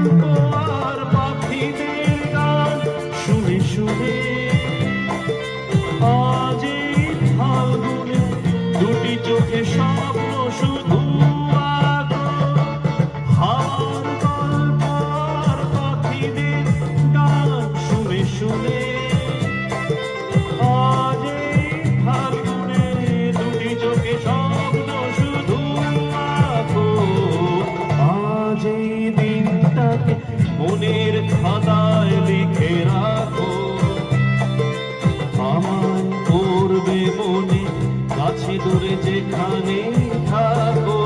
আর পাখিদের গান শুনে শুনে আজ এই ফাল্গুনে দুটি চোখে স্বপ্ন শুধু আঁকো। হাওয়ার গল্প আর পাখিদের গান শুনে শুনে আজ এই ফাল্গুনে দুটি চোখে স্বপ্ন শুধু আঁকো। আজ এই দিনটাকে মনের খাতায় লিখে রাখো। আমায় পড়বে মনে কাছে দূরে যেখানে থাকো।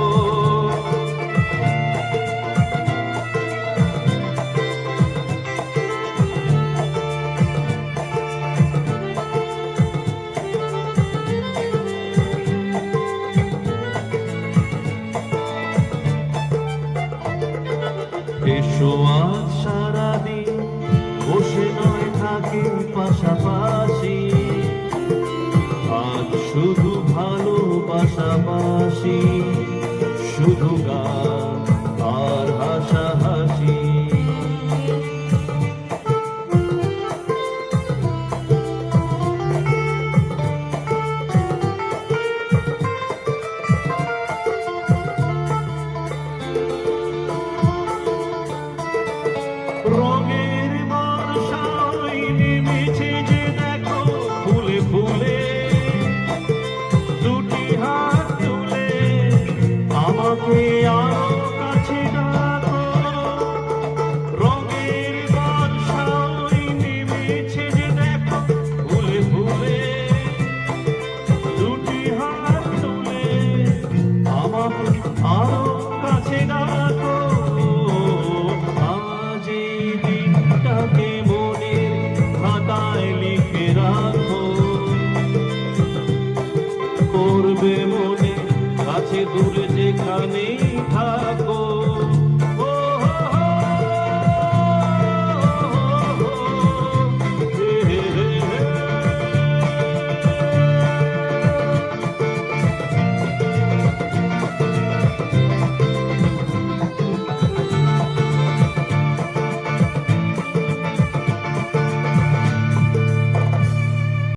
এসো আজ সারাদিন বসে নয় থাকি পাশাপাশি। আজ শুধু ভালোবাসাবাসি, শুধু গান আর হাসাহাসি। রঙের বর্ষায় নেমেছে যে দেখো ফুলে ফুলে। দুটি হাত তুলে আমাকে আরো কাছে ডাকো। রঙের বর্ষায় নেমেছে যে দেখো ফুলে ফুলে। দুটি হাত তুলে আমাকে আরো কাছে ডাকো। মনের খাতায় লিখে রাখো। করবে মনে কাছে দূরে যেখানেই থাকো।